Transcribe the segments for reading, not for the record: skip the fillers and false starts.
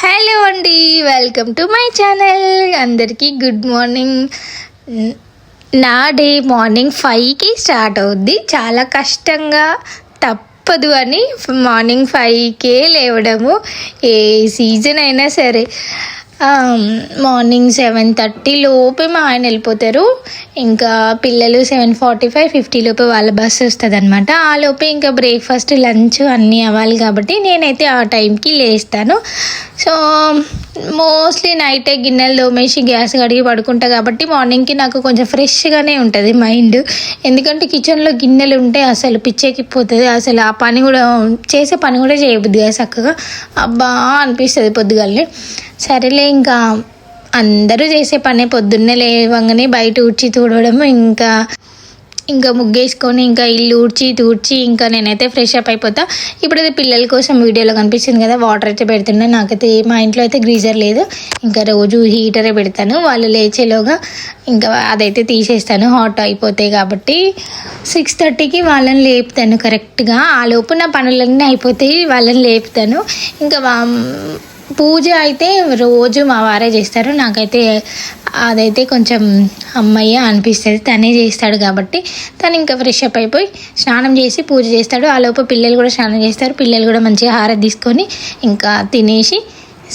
Hello అండి, welcome to my channel. అందరికీ good morning. నా డే మార్నింగ్ 5కి స్టార్ట్ అవుద్ది. చాలా కష్టంగా తప్పదు అని మార్నింగ్ 5కే లేవడము. ఏ సీజన్ అయినా సరే మార్నింగ్ 7:30 లోపే మా ఆయన వెళ్ళిపోతారు. ఇంకా పిల్లలు 7:45, 50 లోపే వాళ్ళ బస్సు వస్తుంది అనమాట. ఆ లోపే ఇంకా బ్రేక్ఫాస్ట్, లంచ్ అన్నీ అవ్వాలి కాబట్టి నేనైతే ఆ టైంకి లేస్తాను. సో మోస్ట్లీ నైటే గిన్నెలు తోమేసి గ్యాస్ కడిగి పడుకుంటా కాబట్టి మార్నింగ్కి నాకు కొంచెం ఫ్రెష్గానే ఉంటుంది మైండ్. ఎందుకంటే కిచెన్లో గిన్నెలు ఉంటే అసలు పిచ్చెక్కిపోతుంది. అసలు ఆ పని కూడా చేసే పని కూడా చేయబుద్ది కదా చక్కగా. అబ్బా అనిపిస్తుంది పొద్దుగాలే. సరేలే, ఇంకా అందరూ చేసే పనే పొద్దున్నే లేవగానే బయట ఊడ్చి తుడవడం, ఇంకా ముగ్గేసుకొని ఇంకా ఇల్లు ఊడ్చి ఇంకా నేనైతే ఫ్రెష్ అప్ అయిపోతా. ఇప్పుడు అది పిల్లల కోసం వీడియోలో కనిపిస్తుంది కదా, వాటర్ అయితే పెడుతున్నా. నాకైతే మా ఇంట్లో అయితే గ్రీజర్ లేదు, ఇంకా రోజు హీటరే పెడతాను. వాళ్ళు లేచేలోగా ఇంకా అదైతే తీసేస్తాను, హాట్ అయిపోతాయి కాబట్టి. 6:30కి వాళ్ళని లేపుతాను కరెక్ట్గా. ఆ లోపు నా పనులన్నీ అయిపోతాయి, వాళ్ళని లేపుతాను. ఇంకా పూజ అయితే రోజు మా వారే చేస్తారు. నాకైతే అదైతే కొంచెం అమ్మయ్య అనిపిస్తుంది, తనే చేస్తాడు కాబట్టి. తను ఇంకా ఫ్రెష్ అప్ అయిపోయి స్నానం చేసి పూజ చేస్తాడు. ఆ లోపు పిల్లలు కూడా స్నానం చేస్తారు. పిల్లలు కూడా మంచిగా హారతి తీసుకొని ఇంకా తినేసి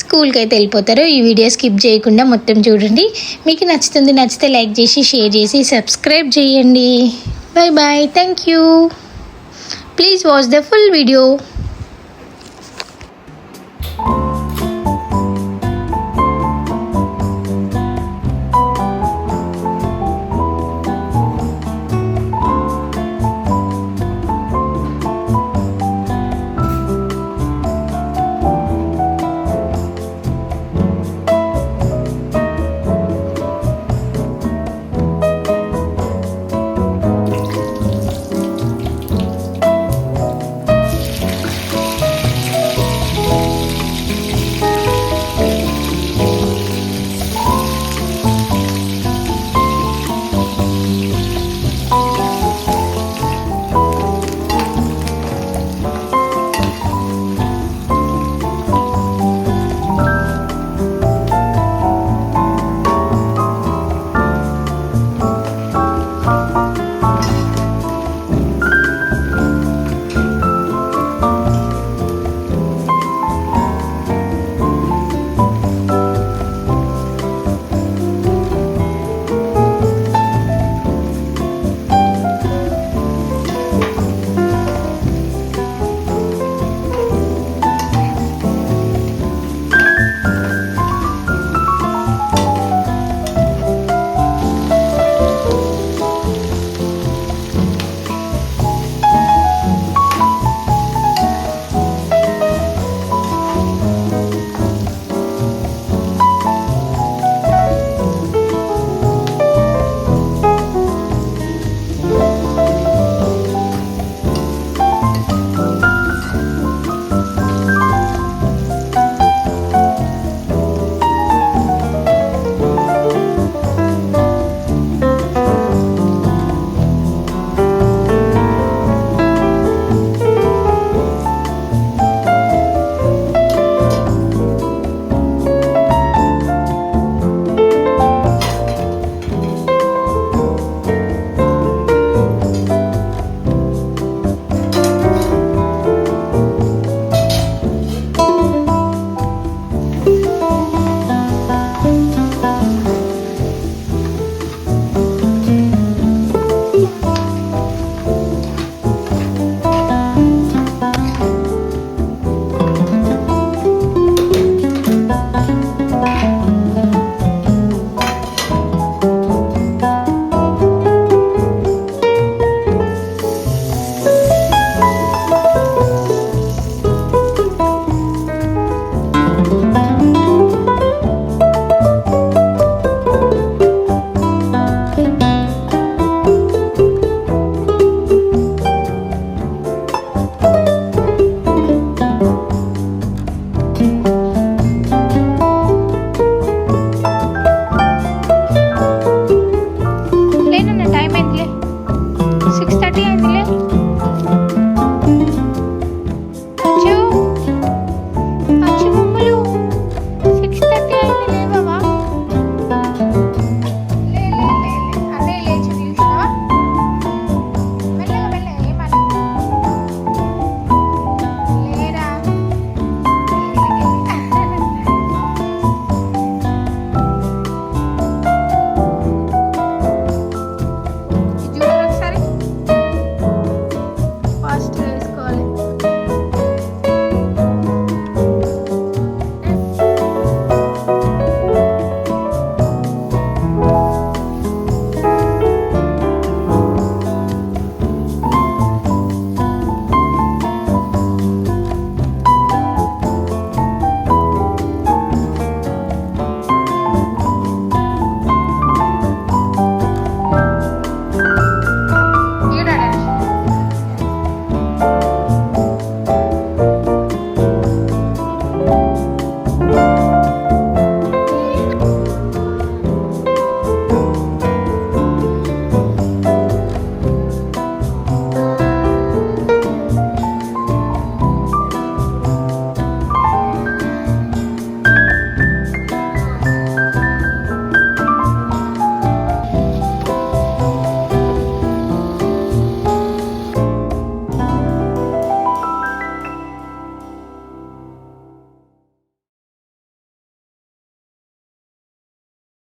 స్కూల్కి అయితే వెళ్ళిపోతారు. ఈ వీడియో స్కిప్ చేయకుండా మొత్తం చూడండి. మీకు నచ్చితే లైక్ చేసి, షేర్ చేసి, సబ్స్క్రైబ్ చేయండి. Bye bye, thank you. Please watch the full video.